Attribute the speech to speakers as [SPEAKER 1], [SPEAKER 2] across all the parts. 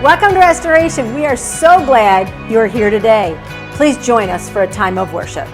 [SPEAKER 1] Welcome to Restoration. We are so glad you're here today. Please join us for a time of worship.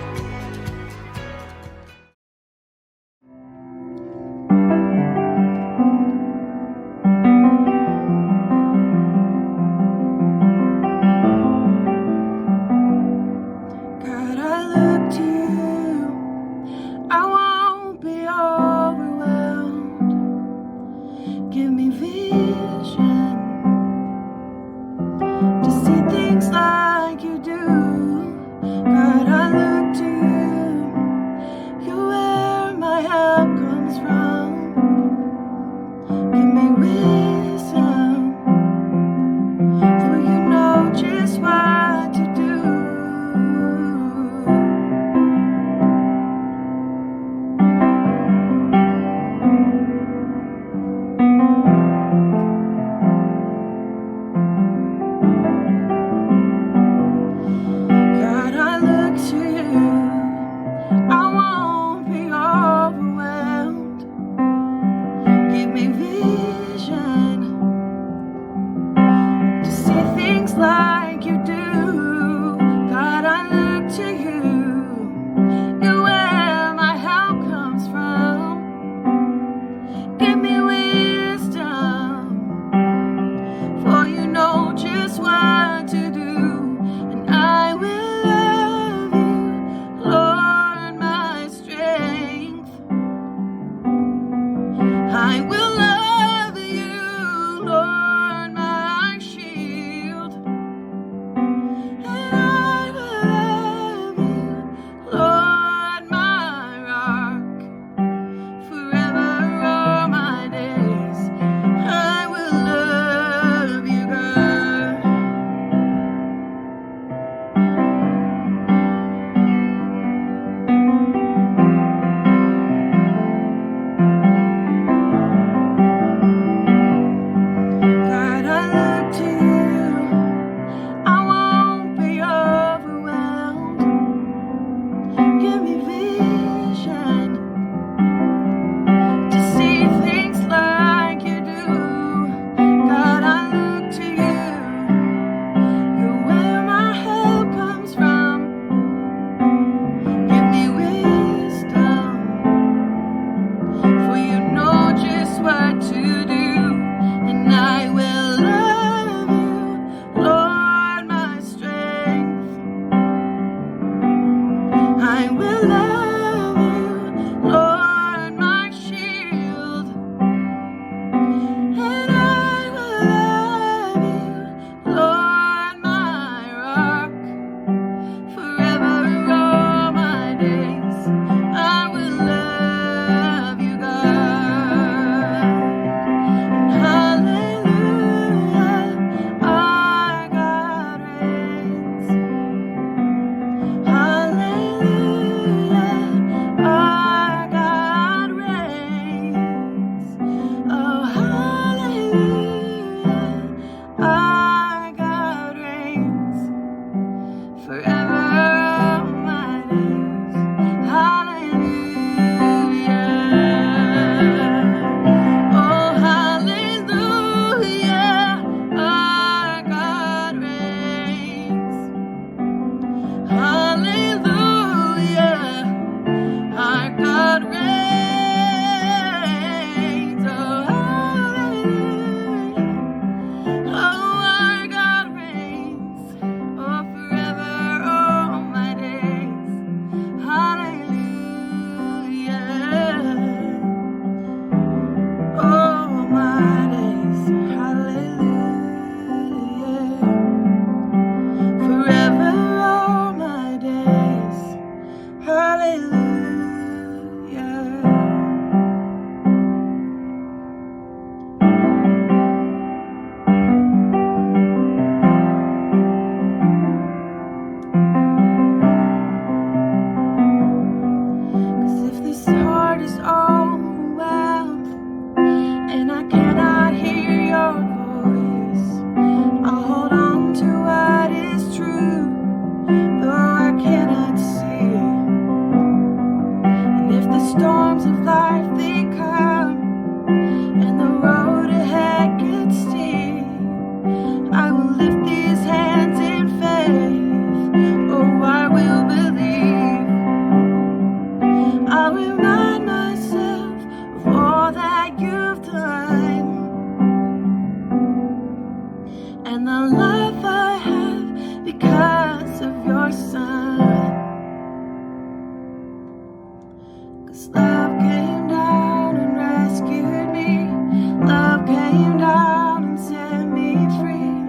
[SPEAKER 2] came down and set me free.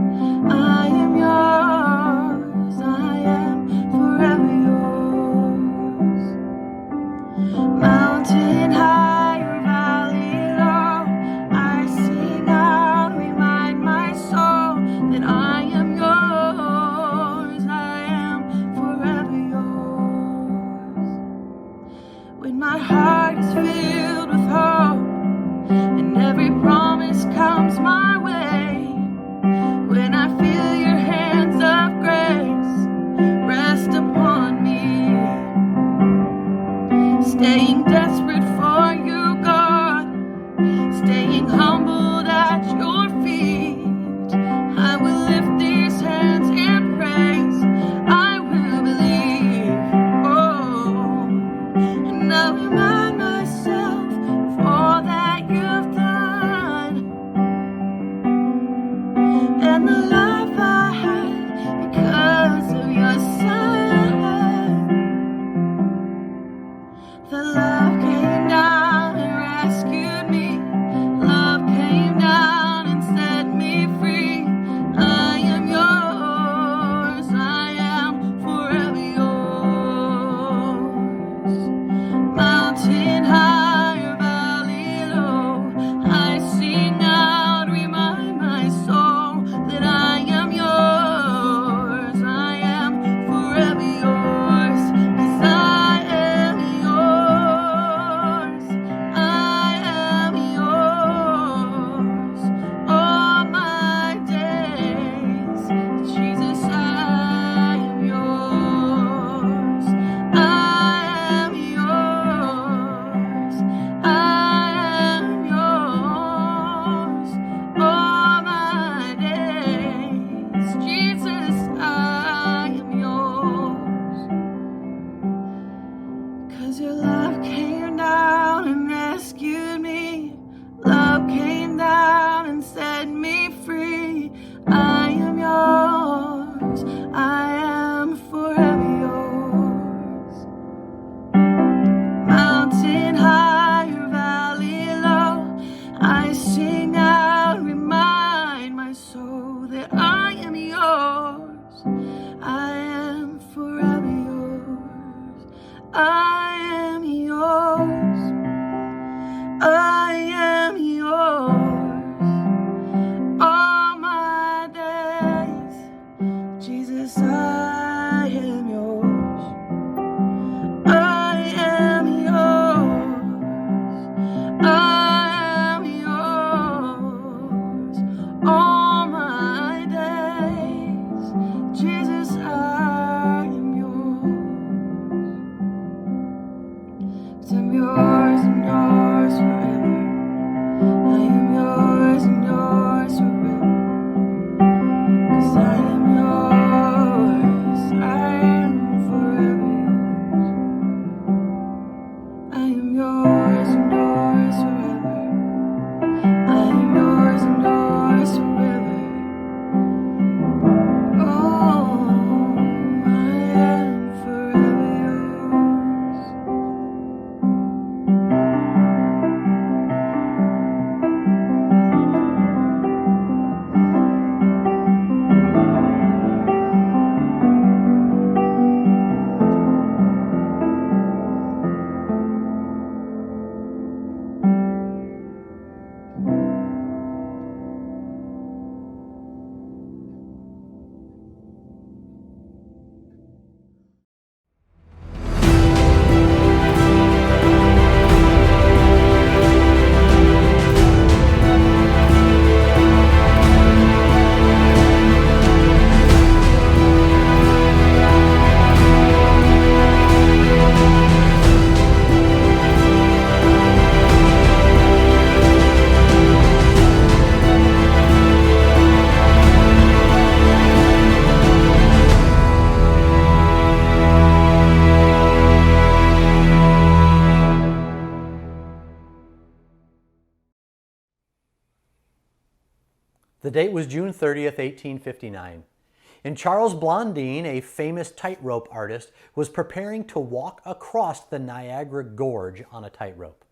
[SPEAKER 2] I am yours, I am forever yours. Mountain high or valley low, I sing out, remind my soul that I am yours, I am forever yours. When my heart is filled with hope and every promise comes my way, when I feel your hands of grace rest upon me, staying desperate for you, God, staying humbled at your feet, I will lift these hands in praise, I will believe, oh, and I'll remind myself of all that you've done, and the life I had because of your Son. The love came down and rescued me. Love came down and set me free. I am yours, I am forever yours. Mountain high or valley low, I sing out, remind my soul that I am yours, I am forever yours, 'cause I am yours, I am yours, all my days, Jesus, I am yours, I am yours, I am yours, all my days, Jesus, I am yours. 'Cause your love came down and rescued me. Love came down and set me free. I am yours, I am forever yours. Mountain high or valley low, I sing out, remind my soul that I am yours, I am forever yours, I am yours, I am yours, all my days, Jesus, I am yours, I am yours, I am yours, all my days, Jesus, I am yours. 'Cause I'm yours and yours forever. I am yours and yours forever. 'Cause I am yours, I am forever yours. I am yours and yours forever. I am yours and yours forever. Oh, I am forever yours.
[SPEAKER 3] The date was June 30th, 1859. And Charles Blondin, a famous tightrope artist, was preparing to walk across the Niagara Gorge on a tightrope.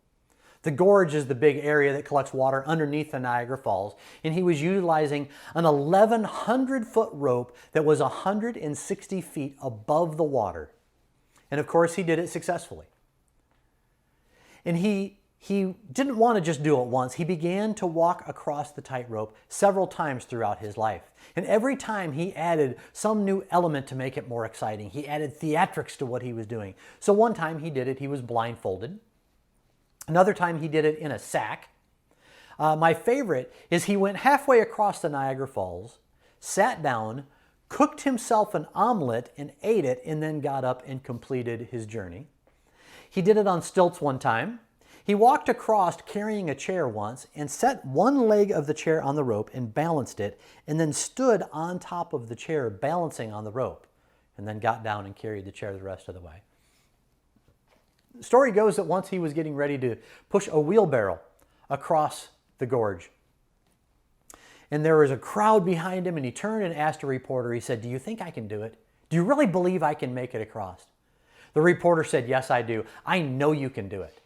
[SPEAKER 3] The gorge is the big area that collects water underneath the Niagara Falls, and he was utilizing an 1,100-foot rope that was 160 feet above the water. And of course, he did it successfully. And he didn't want to just do it once. He began to walk across the tightrope several times throughout his life. And every time he added some new element to make it more exciting. He added theatrics to what he was doing. So one time he did it, he was blindfolded. Another time he did it in a sack. My favorite is he went halfway across the Niagara Falls, sat down, cooked himself an omelet and ate it, and then got up and completed his journey. He did it on stilts one time. He walked across carrying a chair once and set one leg of the chair on the rope and balanced it, and then stood on top of the chair balancing on the rope, and then got down and carried the chair the rest of the way. The story goes that once he was getting ready to push a wheelbarrow across the gorge, and there was a crowd behind him, and he turned and asked a reporter, he said, "Do you think I can do it? Do you really believe I can make it across?" The reporter said, "Yes, I do. I know you can do it."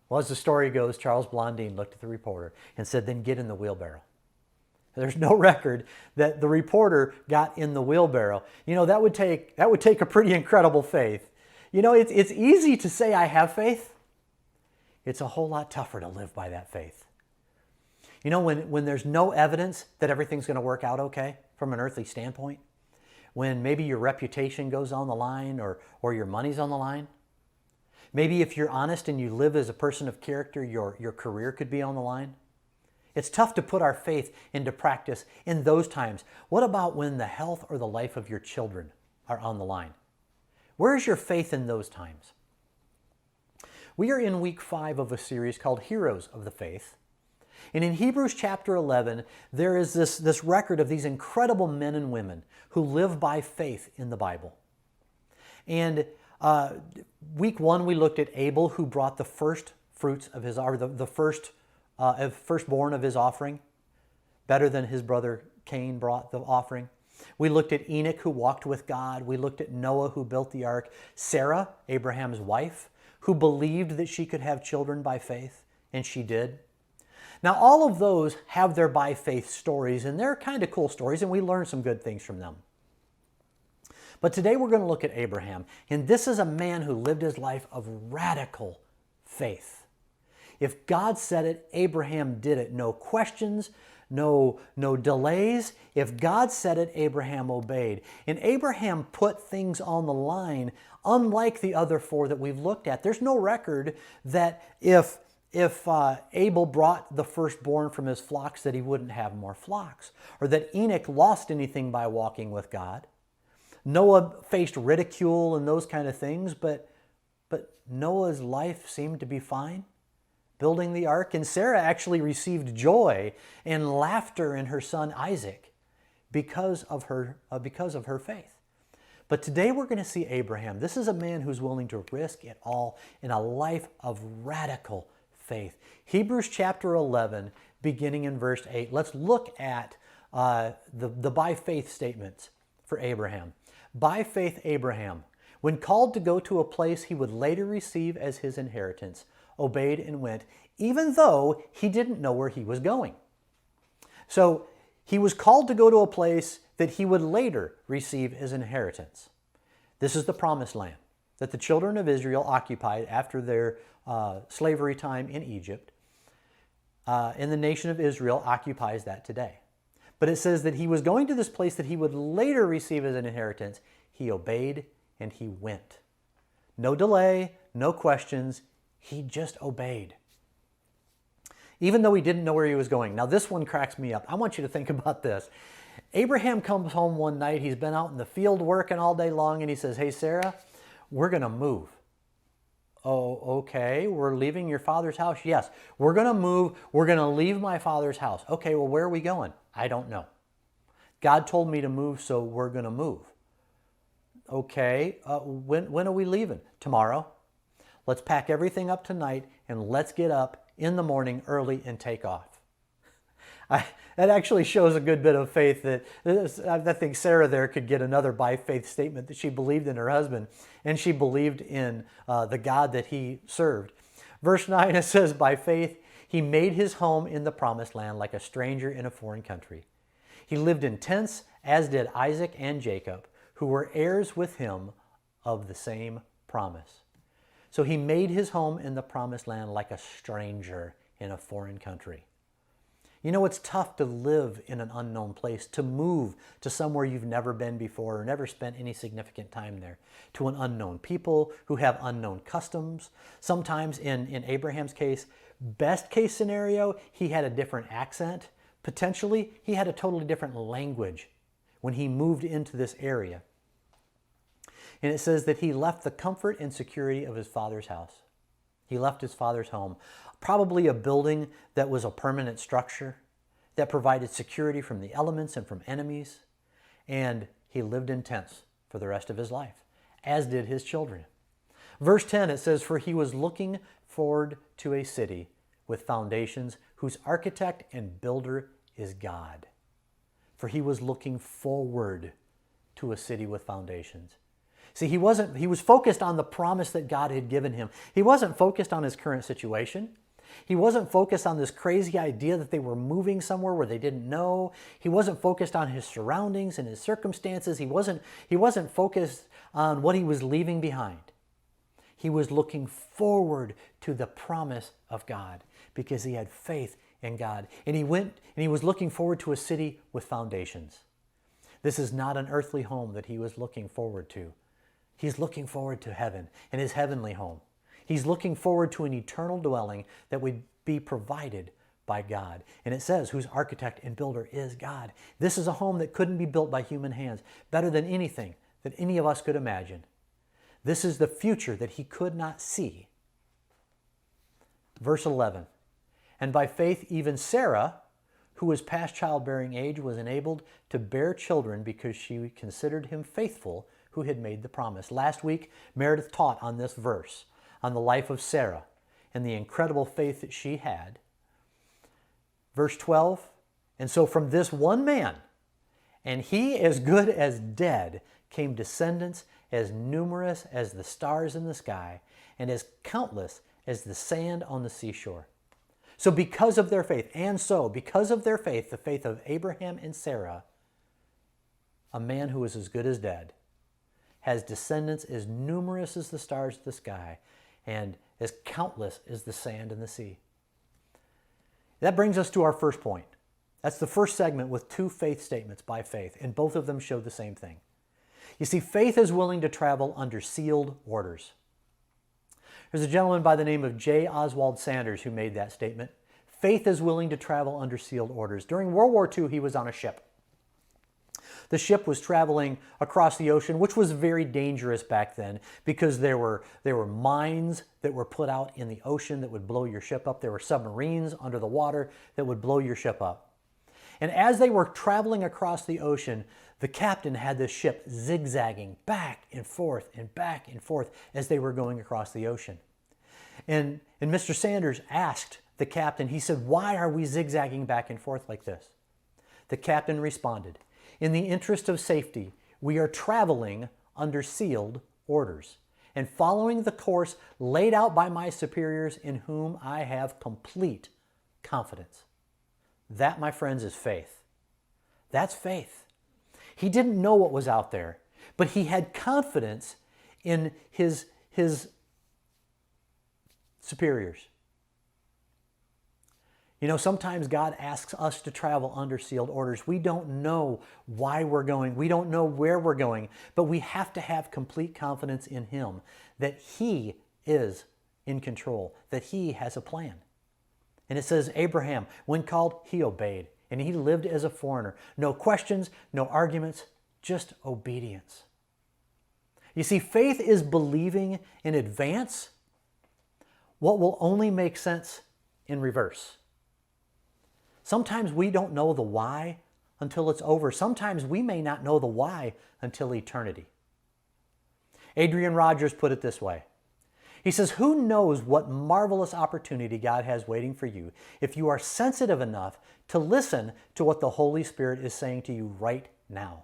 [SPEAKER 3] Well, as the story goes, Charles Blondin looked at the reporter and said, "Then get in the wheelbarrow." There's no record that the reporter got in the wheelbarrow. You know, that would take a pretty incredible faith. You know, it's easy to say I have faith. It's a whole lot tougher to live by that faith. You know, when there's no evidence that everything's going to work out okay from an earthly standpoint, when maybe your reputation goes on the line or your money's on the line, maybe if you're honest and you live as a person of character, your career could be on the line. It's tough to put our faith into practice in those times. What about when the health or the life of your children are on the line? Where is your faith in those times? We are in week 5 of a series called Heroes of the Faith. And in Hebrews chapter 11, there is this record of these incredible men and women who live by faith in the Bible. And week 1, we looked at Abel, who brought the first fruits of his, or the firstborn of his offering, better than his brother Cain brought the offering. We looked at Enoch, who walked with God. We looked at Noah, who built the ark. Sarah, Abraham's wife, who believed that she could have children by faith, and she did. Now, all of those have their by faith stories, and they're kind of cool stories, and we learn some good things from them. But today we're going to look at Abraham, and this is a man who lived his life of radical faith. If God said it, Abraham did it. No questions, no delays. If God said it, Abraham obeyed. And Abraham put things on the line, unlike the other 4 that we've looked at. There's no record that if Abel brought the firstborn from his flocks, that he wouldn't have more flocks, or that Enoch lost anything by walking with God. Noah faced ridicule and those kind of things, but Noah's life seemed to be fine, building the ark. And Sarah actually received joy and laughter in her son Isaac because of her faith. But today we're going to see Abraham. This is a man who's willing to risk it all in a life of radical faith. Hebrews chapter 11, beginning in verse 8. Let's look at the by faith statements for Abraham. By faith, Abraham, when called to go to a place he would later receive as his inheritance, obeyed and went, even though he didn't know where he was going. So he was called to go to a place that he would later receive his inheritance. This is the promised land that the children of Israel occupied after their slavery time in Egypt. And the nation of Israel occupies that today. But it says that he was going to this place that he would later receive as an inheritance. He obeyed and he went. No delay, no questions. He just obeyed. Even though he didn't know where he was going. Now this one cracks me up. I want you to think about this. Abraham comes home one night. He's been out in the field working all day long, and he says, "Hey, Sarah, we're going to move." "Oh, okay. We're leaving your father's house?" "Yes, we're going to move. We're going to leave my father's house." "Okay, well, where are we going?" "I don't know. God told me to move, so we're going to move." "Okay, when are we leaving?" "Tomorrow." "Let's pack everything up tonight and let's get up in the morning early and take off." That actually shows a good bit of faith. That I think Sarah there could get another by faith statement that she believed in her husband and she believed in the God that he served. Verse 9, it says, by faith, he made his home in the promised land like a stranger in a foreign country. He lived in tents, as did Isaac and Jacob, who were heirs with him of the same promise. So he made his home in the promised land like a stranger in a foreign country. You know, it's tough to live in an unknown place, to move to somewhere you've never been before or never spent any significant time there, to an unknown people who have unknown customs. Sometimes in Abraham's case, best case scenario, he had a different accent. Potentially, he had a totally different language when he moved into this area. And it says that he left the comfort and security of his father's house. He left his father's home, probably a building that was a permanent structure that provided security from the elements and from enemies. And he lived in tents for the rest of his life, as did his children. Verse 10, it says, for he was looking forward to a city with foundations whose architect and builder is God. For he was looking forward to a city with foundations. See, he was focused on the promise that God had given him. He wasn't focused on his current situation. He wasn't focused on this crazy idea that they were moving somewhere where they didn't know. He wasn't focused on his surroundings and his circumstances. He wasn't focused on what he was leaving behind. He was looking forward to the promise of God because he had faith in God. And he went and he was looking forward to a city with foundations. This is not an earthly home that he was looking forward to. He's looking forward to heaven and his heavenly home. He's looking forward to an eternal dwelling that would be provided by God. And it says, whose architect and builder is God. This is a home that couldn't be built by human hands, better than anything that any of us could imagine. This is the future that he could not see. Verse 11, and by faith even Sarah, who was past childbearing age, was enabled to bear children because she considered him faithful who had made the promise. Last week, Meredith taught on this verse, on the life of Sarah and the incredible faith that she had. Verse 12, and so from this one man, and he as good as dead, came descendants as numerous as the stars in the sky and as countless as the sand on the seashore. So because of their faith, because of their faith, the faith of Abraham and Sarah, a man who is as good as dead has descendants as numerous as the stars of the sky and as countless as the sand in the sea. That brings us to our first point. That's the first segment with two faith statements by faith, and both of them show the same thing. You see, faith is willing to travel under sealed orders. There's a gentleman by the name of J. Oswald Sanders who made that statement. Faith is willing to travel under sealed orders. During World War II, he was on a ship. The ship was traveling across the ocean, which was very dangerous back then because there were mines that were put out in the ocean that would blow your ship up. There were submarines under the water that would blow your ship up. And as they were traveling across the ocean, the captain had the ship zigzagging back and forth as they were going across the ocean. And Mr. Sanders asked the captain, he said, why are we zigzagging back and forth like this? The captain responded, in the interest of safety, we are traveling under sealed orders and following the course laid out by my superiors in whom I have complete confidence. That, my friends, is faith. That's faith. He didn't know what was out there, but he had confidence in his superiors. You know, sometimes God asks us to travel under sealed orders. We don't know why we're going. We don't know where we're going, but we have to have complete confidence in Him that He is in control, that He has a plan. And it says Abraham, when called, he obeyed, and he lived as a foreigner. No questions, no arguments, just obedience. You see, faith is believing in advance what will only make sense in reverse. Sometimes we don't know the why until it's over. Sometimes we may not know the why until eternity. Adrian Rogers put it this way. He says, who knows what marvelous opportunity God has waiting for you if you are sensitive enough to listen to what the Holy Spirit is saying to you right now.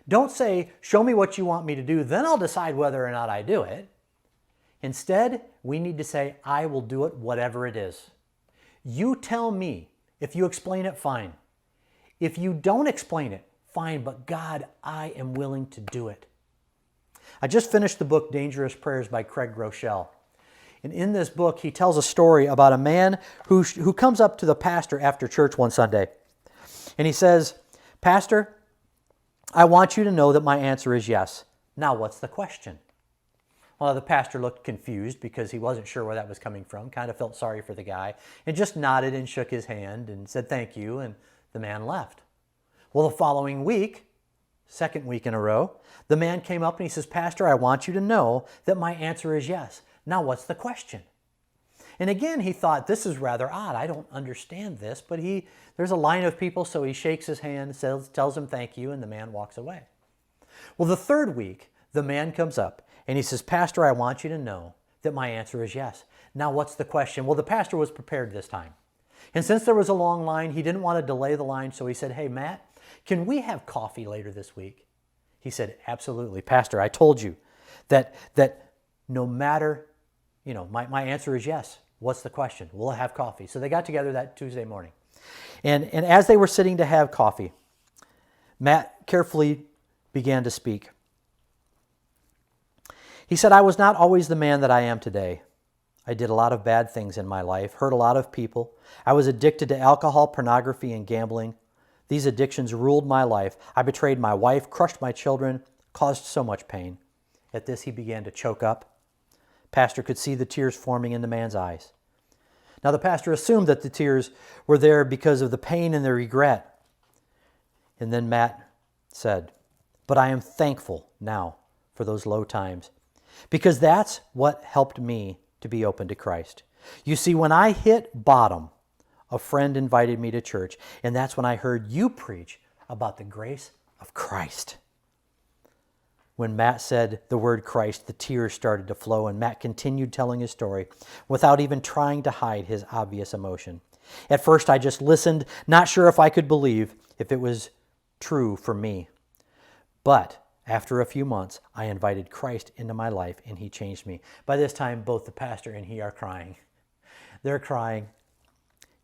[SPEAKER 3] Don't say, show me what you want me to do, then I'll decide whether or not I do it. Instead, we need to say, I will do it whatever it is. You tell me. If you explain it, fine. If you don't explain it, fine, but God, I am willing to do it. I just finished the book Dangerous Prayers by Craig Groeschel. And in this book, he tells a story about a man who comes up to the pastor after church one Sunday. And he says, Pastor, I want you to know that my answer is yes. Now, what's the question? Well, the pastor looked confused because he wasn't sure where that was coming from, kind of felt sorry for the guy, and just nodded and shook his hand and said thank you, and the man left. Well, the following week, second week in a row, the man came up and he says, Pastor, I want you to know that my answer is yes. Now, what's the question? And again, he thought, this is rather odd. I don't understand this, but there's a line of people, so he shakes his hand, tells him thank you, and the man walks away. Well, the third week, the man comes up and he says, Pastor, I want you to know that my answer is yes. Now, what's the question? Well, the pastor was prepared this time. And since there was a long line, he didn't want to delay the line, so he said, hey, Matt, can we have coffee later this week? He said, absolutely. Pastor, I told you that no matter, my answer is yes. What's the question? We'll have coffee. So they got together that Tuesday morning. And as they were sitting to have coffee, Matt carefully began to speak. He said, I was not always the man that I am today. I did a lot of bad things in my life, hurt a lot of people. I was addicted to alcohol, pornography, and gambling. These addictions ruled my life. I betrayed my wife, crushed my children, caused so much pain. At this, he began to choke up. Pastor could see the tears forming in the man's eyes. Now, the pastor assumed that the tears were there because of the pain and the regret. And then Matt said, but I am thankful now for those low times, because that's what helped me to be open to Christ. You see, when I hit bottom, a friend invited me to church, and that's when I heard you preach about the grace of Christ. When Matt said the word Christ, the tears started to flow, and Matt continued telling his story without even trying to hide his obvious emotion. At first, I just listened, not sure if I could believe if it was true for me. But after a few months, I invited Christ into my life, and he changed me. By this time, both the pastor and he are crying. They're crying.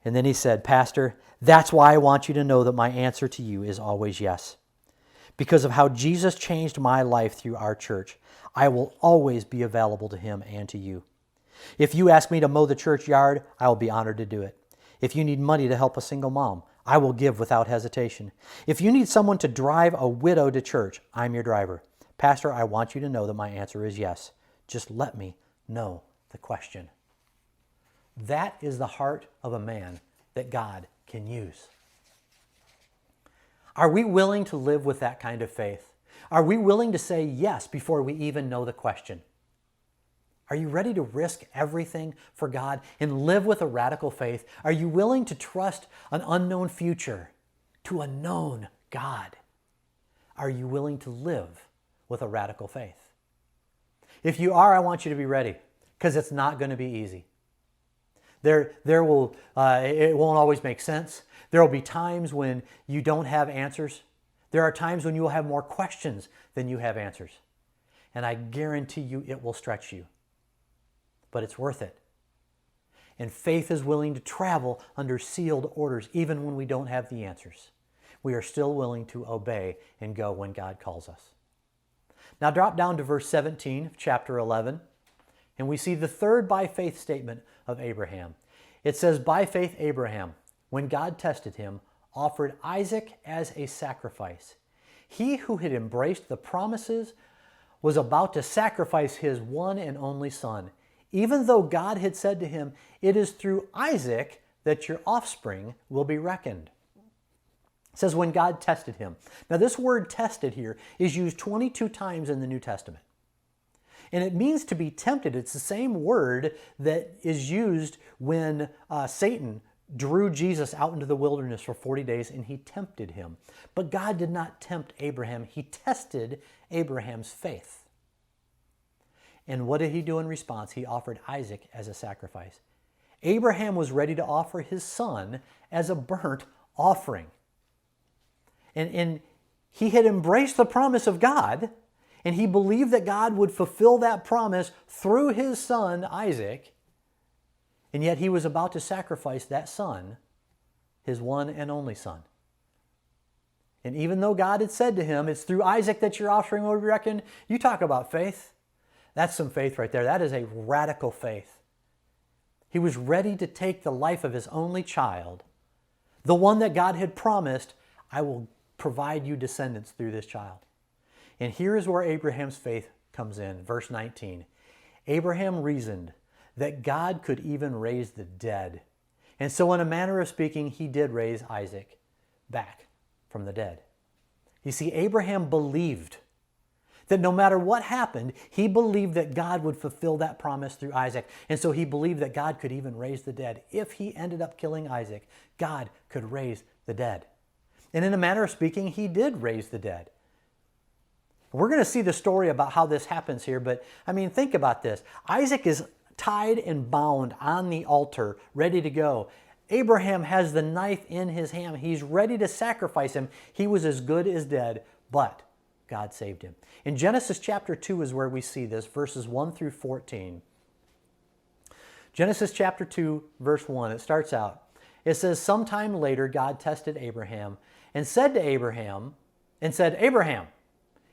[SPEAKER 3] And then he said, Pastor, that's why I want you to know that my answer to you is always yes. Because of how Jesus changed my life through our church, I will always be available to him and to you. If you ask me to mow the church yard, I will be honored to do it. If you need money to help a single mom, I will give without hesitation. If you need someone to drive a widow to church, I'm your driver. Pastor, I want you to know that my answer is yes. Just let me know the question. That is the heart of a man that God can use. Are we willing to live with that kind of faith? Are we willing to say yes before we even know the question? Are you ready to risk everything for God and live with a radical faith? Are you willing to trust an unknown future to a known God? Are you willing to live with a radical faith? If you are, I want you to be ready, because it's not going to be easy. It won't always make sense. There will be times when you don't have answers. There are times when you will have more questions than you have answers. And I guarantee you it will stretch you. But it's worth it. And faith is willing to travel under sealed orders, even when we don't have the answers. We are still willing to obey and go when God calls us. Now drop down to verse 17 of chapter 11, and we see the third by faith statement of Abraham. It says, by faith Abraham, when God tested him, offered Isaac as a sacrifice. He who had embraced the promises was about to sacrifice his one and only son, even though God had said to him, it is through Isaac that your offspring will be reckoned. It says when God tested him. Now this word tested here is used 22 times in the New Testament. And it means to be tempted. It's the same word that is used when Satan drew Jesus out into the wilderness for 40 days and he tempted him. But God did not tempt Abraham. He tested Abraham's faith. And what did he do in response? He offered Isaac as a sacrifice. Abraham was ready to offer his son as a burnt offering. And he had embraced the promise of God, And he believed that God would fulfill that promise through his son, Isaac. And yet he was about to sacrifice that son, his one and only son. And even though God had said to him, it's through Isaac that your offspring will be reckoned, you talk about faith. That's some faith right there. That is a radical faith. He was ready to take the life of his only child, the one that God had promised, I will provide you descendants through this child. And here is where Abraham's faith comes in. Verse 19. Abraham reasoned that God could even raise the dead. And so in a manner of speaking, he did raise Isaac back from the dead. You see, Abraham believed that no matter what happened, he believed that God would fulfill that promise through Isaac. And so he believed that God could even raise the dead. If he ended up killing Isaac, God could raise the dead. And in a manner of speaking, he did raise the dead. We're going to see the story about how this happens here, but I mean, think about this. Isaac is tied and bound on the altar, ready to go. Abraham has the knife in his hand. He's ready to sacrifice him. He was as good as dead, but God saved him. In Genesis chapter 2 is where we see this, verses 1 through 14. Genesis chapter 2, verse 1, it starts out. It says, sometime later God tested Abraham and said, Abraham,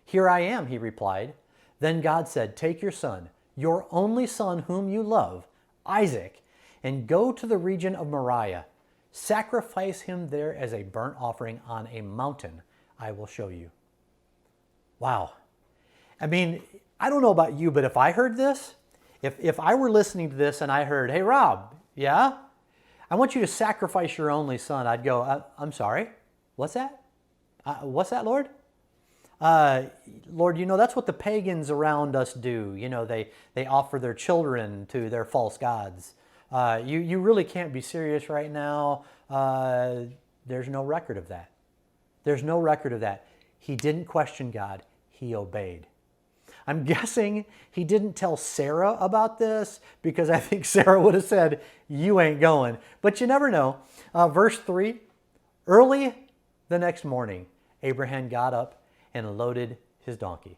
[SPEAKER 3] here I am, he replied. Then God said, take your son, your only son whom you love, Isaac, and go to the region of Moriah. Sacrifice him there as a burnt offering on a mountain I will show you. Wow. I mean, I don't know about you, but if I heard this, if I were listening to this and I heard, hey, Rob, yeah? I want you to sacrifice your only son. I'd go, I'm sorry. What's that? What's that, Lord? Lord, you know, that's what the pagans around us do. You know, they offer their children to their false gods. You really can't be serious right now. There's no record of that. There's no record of that. He didn't question God. He obeyed. I'm guessing he didn't tell Sarah about this because I think Sarah would have said, you ain't going. But you never know. Verse 3, early the next morning, Abraham got up and loaded his donkey.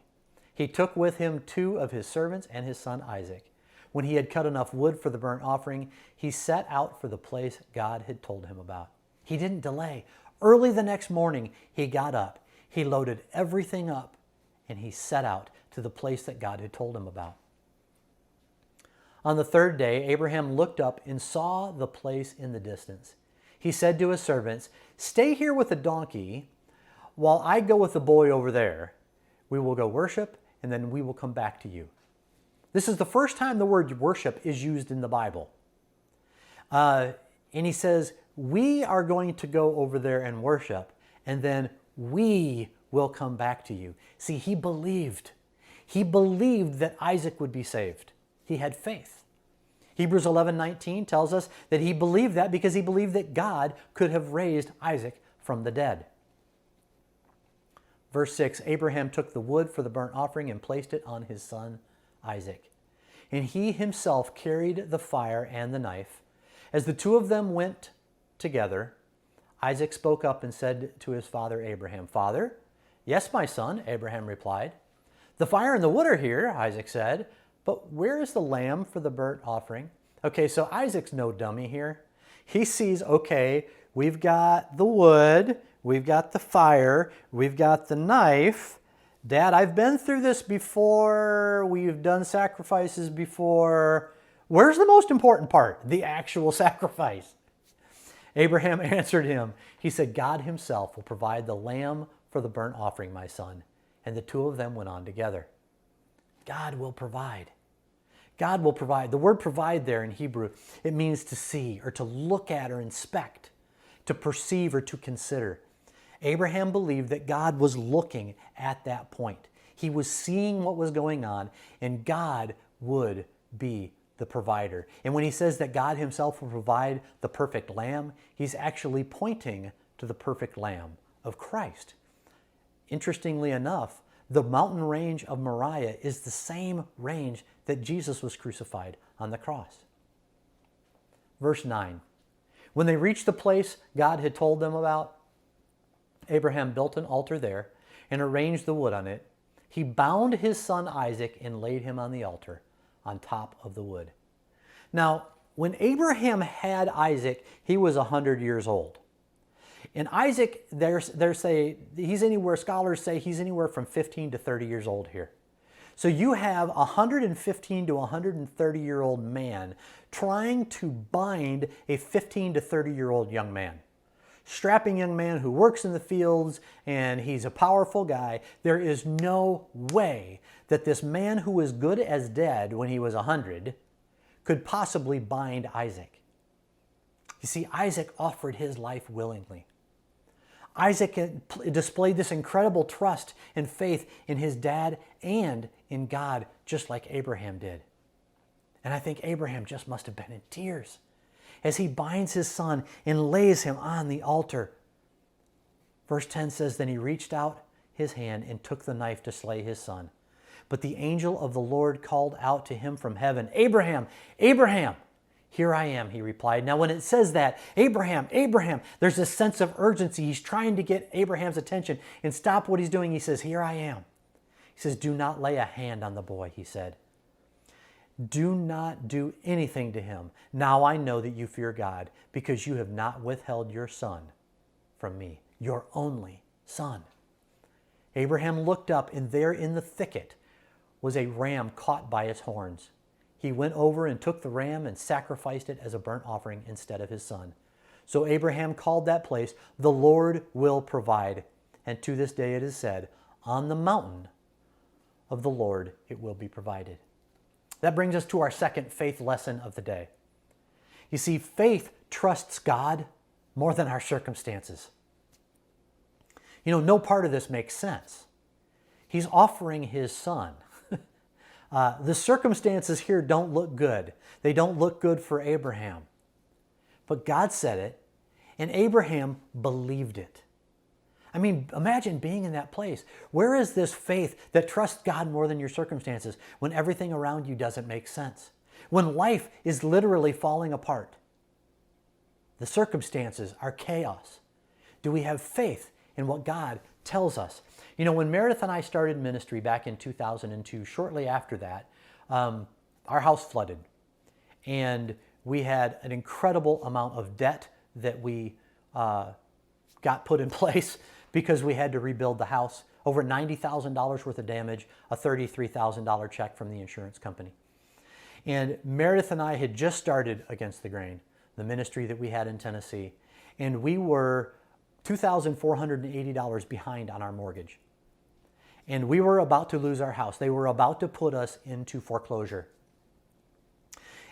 [SPEAKER 3] He took with him 2 of his servants and his son Isaac. When he had cut enough wood for the burnt offering, he set out for the place God had told him about. He didn't delay. Early the next morning, he got up. He loaded everything up, and he set out to the place that God had told him about. On the 3rd day, Abraham looked up and saw the place in the distance. He said to his servants, stay here with the donkey while I go with the boy over there. We will go worship, and then we will come back to you. This is the first time the word worship is used in the Bible. And he says, we are going to go over there and worship, and then we will come back to you. See, he believed. He believed that Isaac would be saved. He had faith. Hebrews 11:19 tells us that he believed that because he believed that God could have raised Isaac from the dead. Verse 6, Abraham took the wood for the burnt offering and placed it on his son Isaac. And he himself carried the fire and the knife. As the 2 of them went together, Isaac spoke up and said to his father Abraham, Father? Yes, my son, Abraham replied. The fire and the wood are here, Isaac said, but where is the lamb for the burnt offering? Okay, so Isaac's no dummy here. He sees, okay, we've got the wood, we've got the fire, we've got the knife. Dad, I've been through this before. We've done sacrifices before. Where's the most important part? The actual sacrifice. Abraham answered him. He said, God himself will provide the lamb for the burnt offering, my son. And the 2 of them went on together. God will provide. God will provide. The word provide there in Hebrew, it means to see or to look at or inspect, to perceive or to consider. Abraham believed that God was looking at that point. He was seeing what was going on, and God would be the provider. And when he says that God himself will provide the perfect lamb, he's actually pointing to the perfect lamb of Christ. Interestingly enough, the mountain range of Moriah is the same range that Jesus was crucified on the cross. Verse 9. When they reached the place God had told them about, Abraham built an altar there and arranged the wood on it. he bound his son Isaac and laid him on the altar on top of the wood. Now, when Abraham had Isaac, he was 100 years old. And Isaac, scholars say he's anywhere from 15 to 30 years old here. So you have a 115 to 130-year-old man trying to bind a 15 to 30-year-old young man. Strapping young man who works in the fields, and he's a powerful guy. There is no way that this man who was good as dead when he was 100 could possibly bind Isaac. You see, Isaac offered his life willingly. Isaac displayed this incredible trust and faith in his dad and in God, just like Abraham did. And I think Abraham just must have been in tears as he binds his son and lays him on the altar. Verse 10 says, "Then he reached out his hand and took the knife to slay his son. But the angel of the Lord called out to him from heaven, 'Abraham, Abraham!' 'Here I am,' he replied." Now when it says that, "Abraham, Abraham," there's this sense of urgency. He's trying to get Abraham's attention and stop what he's doing. He says, "Here I am." He says, "Do not lay a hand on the boy," he said. "Do not do anything to him. Now I know that you fear God, because you have not withheld your son from me, your only son." Abraham looked up, and there in the thicket was a ram caught by its horns. He went over and took the ram and sacrificed it as a burnt offering instead of his son. So Abraham called that place, "The Lord will provide." And to this day it is said, "On the mountain of the Lord it will be provided." That brings us to our second faith lesson of the day. You see, faith trusts God more than our circumstances. No part of this makes sense. He's offering his son. The circumstances here don't look good. They don't look good for Abraham. But God said it, and Abraham believed it. I mean, imagine being in that place. Where is this faith that trusts God more than your circumstances when everything around you doesn't make sense? When life is literally falling apart? The circumstances are chaos. Do we have faith in what God tells us? When Meredith and I started ministry back in 2002, shortly after that, our house flooded. And we had an incredible amount of debt that we got put in place because we had to rebuild the house. Over $90,000 worth of damage, a $33,000 check from the insurance company. And Meredith and I had just started Against the Grain, the ministry that we had in Tennessee. And we were $2,480 behind on our mortgage. And we were about to lose our house. They were about to put us into foreclosure.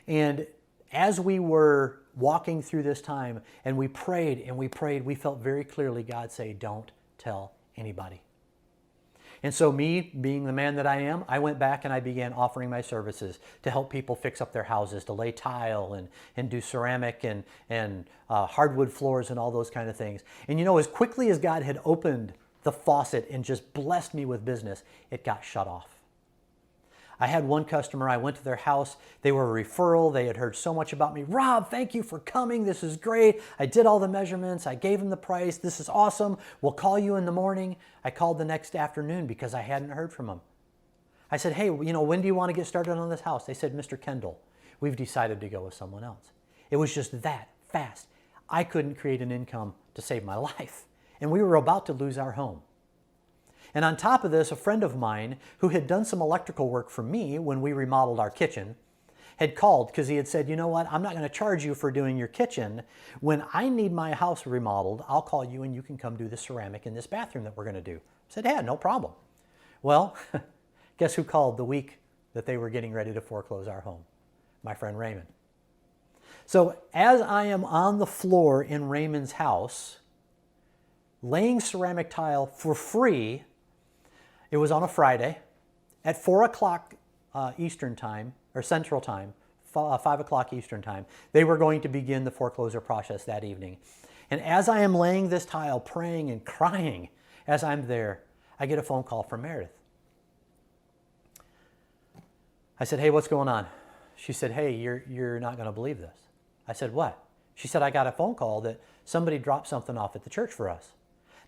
[SPEAKER 3] And as we were walking through this time, and we prayed, we felt very clearly God say, "Don't tell anybody." And so me, being the man that I am, I went back and I began offering my services to help people fix up their houses, to lay tile and do ceramic and hardwood floors and all those kind of things. And as quickly as God had opened the faucet and just blessed me with business, it got shut off. I had one customer, I went to their house, they were a referral, they had heard so much about me. "Rob, thank you for coming, this is great. I did all the measurements, I gave them the price, this is awesome, we'll call you in the morning." I called the next afternoon because I hadn't heard from them. I said, "Hey, when do you want to get started on this house?" They said, "Mr. Kendall, we've decided to go with someone else." It was just that fast. I couldn't create an income to save my life, and we were about to lose our home. And on top of this, a friend of mine who had done some electrical work for me when we remodeled our kitchen had called because he had said, "You know what, I'm not going to charge you for doing your kitchen. When I need my house remodeled, I'll call you and you can come do the ceramic in this bathroom that we're going to do." I said, "Yeah, no problem." Well, guess who called the week that they were getting ready to foreclose our home? My friend Raymond. So as I am on the floor in Raymond's house, laying ceramic tile for free, it was on a Friday at 4 o'clock Eastern time, or Central time, 5 o'clock Eastern time. They were going to begin the foreclosure process that evening. And as I am laying this tile, praying and crying as I'm there, I get a phone call from Meredith. I said, "Hey, what's going on?" She said, "Hey, you're not going to believe this." I said, "What?" She said, "I got a phone call that somebody dropped something off at the church for us."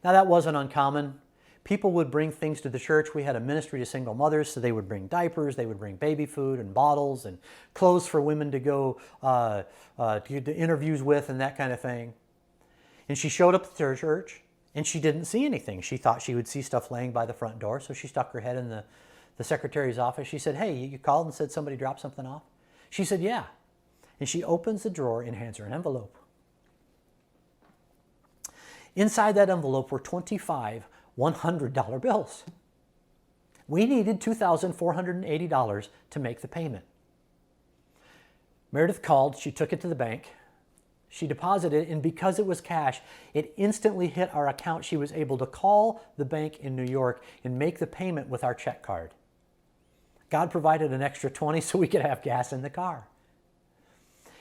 [SPEAKER 3] Now that wasn't uncommon, People would bring things to the church. We had a ministry to single mothers, so they would bring diapers, they would bring baby food and bottles and clothes for women to go to interviews with and that kind of thing. And she showed up at the church, and she didn't see anything. She thought she would see stuff laying by the front door, so she stuck her head in the secretary's office. She said, "Hey, you called and said somebody dropped something off?" She said, "Yeah." And she opens the drawer and hands her an envelope. Inside that envelope were 25 $100 bills. We needed $2,480 to make the payment. Meredith called, she took it to the bank, she deposited it, and because it was cash, it instantly hit our account. She was able to call the bank in New York and make the payment with our check card. God provided an extra 20 so we could have gas in the car.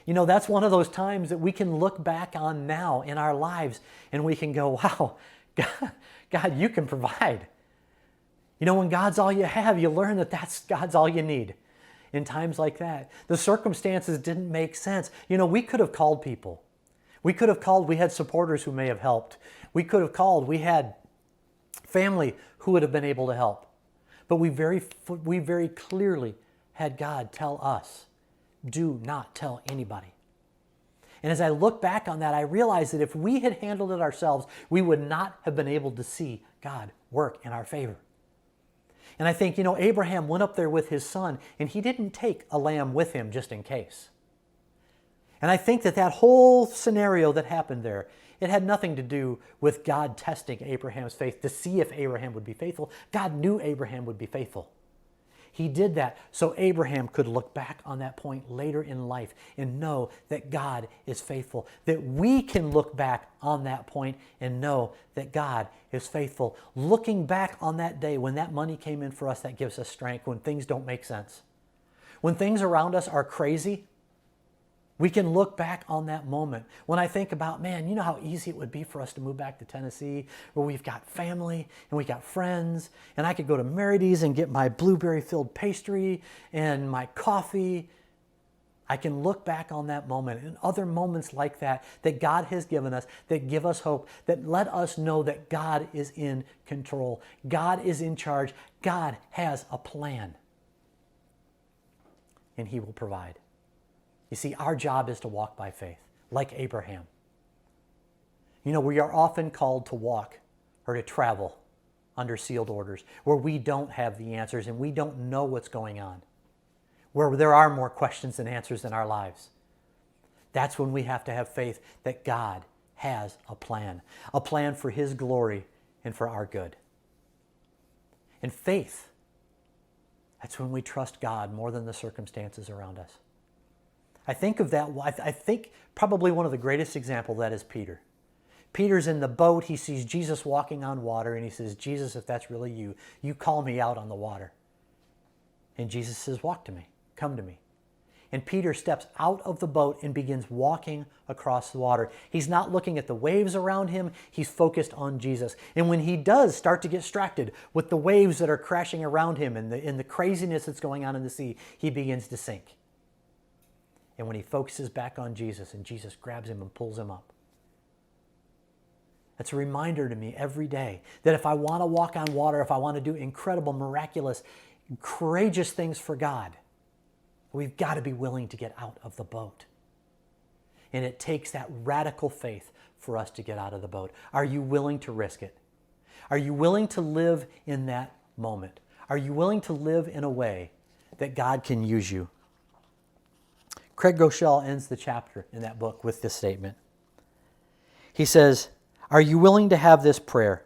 [SPEAKER 3] You know, that's one of those times that we can look back on now in our lives and we can go, wow, God, you can provide. You know, when God's all you have, you learn that God's all you need in times like that. The circumstances didn't make sense. You know, we could have called people. We could have called, we had supporters who may have helped. We could have called, we had family who would have been able to help. But we very clearly had God tell us, do not tell anybody. And as I look back on that, I realize that if we had handled it ourselves, we would not have been able to see God work in our favor. And I think, you know, Abraham went up there with his son, and he didn't take a lamb with him just in case. And I think that whole scenario that happened there, it had nothing to do with God testing Abraham's faith to see if Abraham would be faithful. God knew Abraham would be faithful. He did that so Abraham could look back on that point later in life and know that God is faithful. That we can look back on that point and know that God is faithful. Looking back on that day when that money came in for us, that gives us strength when things don't make sense. When things around us are crazy, we can look back on that moment. When I think about, man, you know how easy it would be for us to move back to Tennessee, where we've got family and we've got friends, and I could go to Merides and get my blueberry-filled pastry and my coffee. I can look back on that moment and other moments like that God has given us, that give us hope, that let us know that God is in control. God is in charge. God has a plan, and He will provide. You see, our job is to walk by faith, like Abraham. You know, we are often called to walk or to travel under sealed orders, where we don't have the answers and we don't know what's going on, where there are more questions than answers in our lives. That's when we have to have faith that God has a plan for His glory and for our good. And faith, that's when we trust God more than the circumstances around us. I think of that, I think probably one of the greatest examples of that is Peter. Peter's in the boat, he sees Jesus walking on water, and he says, "Jesus, if that's really you, you call me out on the water." And Jesus says, "Walk to me, come to me." And Peter steps out of the boat and begins walking across the water. He's not looking at the waves around him, he's focused on Jesus. And when he does start to get distracted with the waves that are crashing around him and the craziness that's going on in the sea, he begins to sink. And when he focuses back on Jesus and Jesus grabs him and pulls him up. That's a reminder to me every day that if I want to walk on water, if I want to do incredible, miraculous, courageous things for God, we've got to be willing to get out of the boat. And it takes that radical faith for us to get out of the boat. Are you willing to risk it? Are you willing to live in that moment? Are you willing to live in a way that God can use you? Craig Groeschel ends the chapter in that book with this statement. He says, "Are you willing to have this prayer?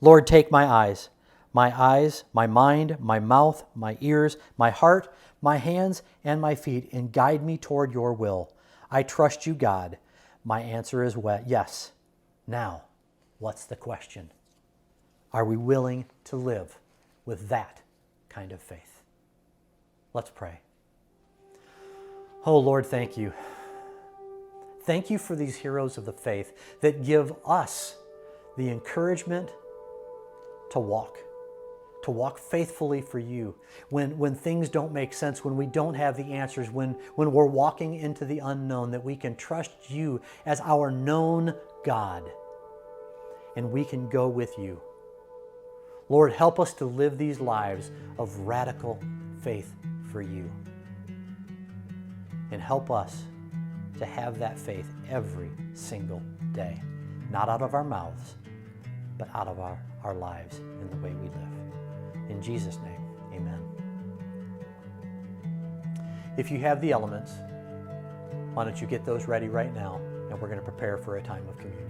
[SPEAKER 3] Lord, take my eyes, my mind, my mouth, my ears, my heart, my hands, and my feet, and guide me toward your will. I trust you, God." My answer is yes. Now, what's the question? Are we willing to live with that kind of faith? Let's pray. Oh, Lord, thank you. Thank you for these heroes of the faith that give us the encouragement to walk faithfully for you when things don't make sense, when we don't have the answers, when we're walking into the unknown, that we can trust you as our known God, and we can go with you Lord, help us to live these lives of radical faith for you. And help us to have that faith every single day, not out of our mouths, but out of our lives in the way we live. In Jesus' name, amen. If you have the elements, why don't you get those ready right now, and we're going to prepare for a time of communion.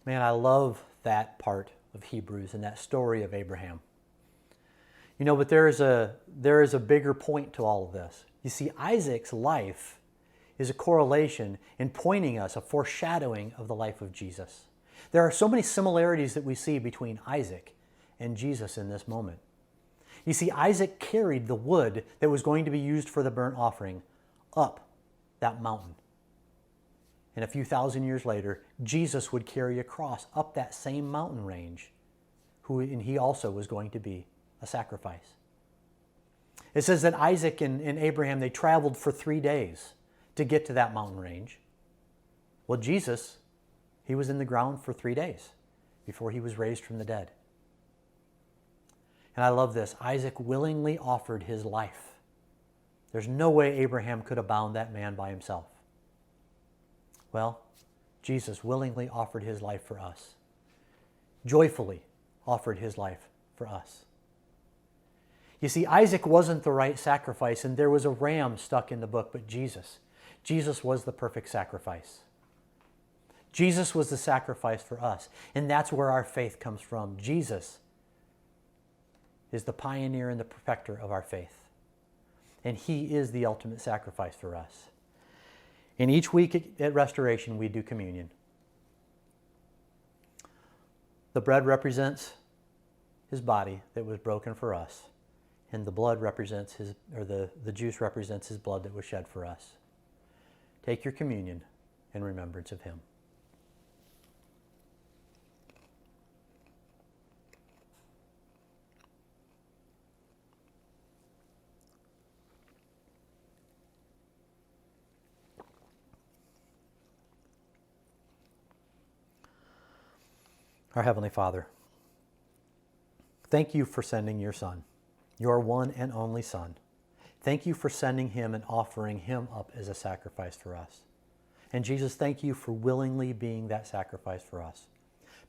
[SPEAKER 3] Man, I love that part of Hebrews and that story of Abraham. You know, but there is a bigger point to all of this. You see, Isaac's life is a correlation in pointing us, a foreshadowing of the life of Jesus. There are so many similarities that we see between Isaac and Jesus in this moment. You see, Isaac carried the wood that was going to be used for the burnt offering up that mountain. And a few thousand years later, Jesus would carry a cross up that same mountain range, and he also was going to be a sacrifice. It says that Isaac and Abraham, they traveled for 3 days to get to that mountain range. Well, Jesus, he was in the ground for 3 days before he was raised from the dead. And I love this. Isaac willingly offered his life. There's no way Abraham could have bound that man by himself. Well, Jesus willingly offered his life for us, joyfully offered his life for us. You see, Isaac wasn't the right sacrifice, and there was a ram stuck in the book, but Jesus was the perfect sacrifice. Jesus was the sacrifice for us, and that's where our faith comes from. Jesus is the pioneer and the perfecter of our faith, and he is the ultimate sacrifice for us. And each week at Restoration, we do communion. The bread represents his body that was broken for us, and the blood represents the juice represents his blood that was shed for us. Take your communion in remembrance of him. Our Heavenly Father, thank you for sending your Son, your one and only Son. Thank you for sending him and offering him up as a sacrifice for us. And Jesus, thank you for willingly being that sacrifice for us,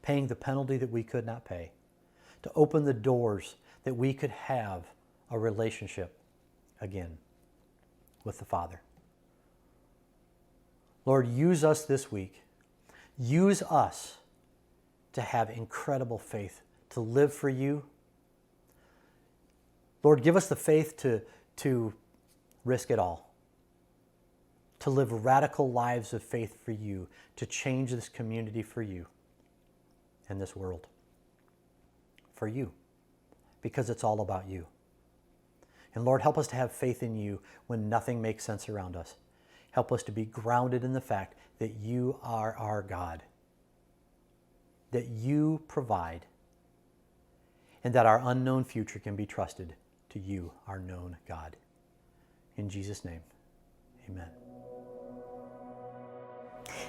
[SPEAKER 3] paying the penalty that we could not pay, to open the doors that we could have a relationship again with the Father. Lord, use us this week. Use us to have incredible faith, to live for you. Lord, give us the faith to risk it all, to live radical lives of faith for you, to change this community for you and this world for you, because it's all about you. And Lord, help us to have faith in you when nothing makes sense around us. Help us to be grounded in the fact that you are our God, that you provide, and that our unknown future can be trusted to you, our known God. In Jesus' name, amen.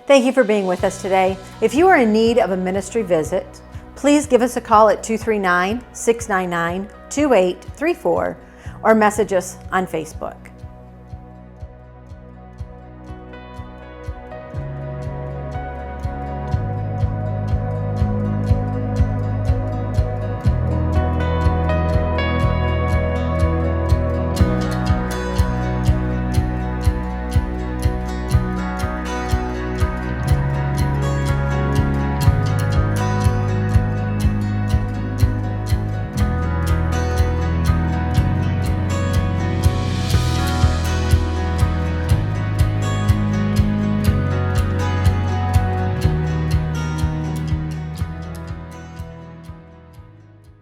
[SPEAKER 1] Thank you for being with us today. If you are in need of a ministry visit, please give us a call at 239-699-2834 or message us on Facebook.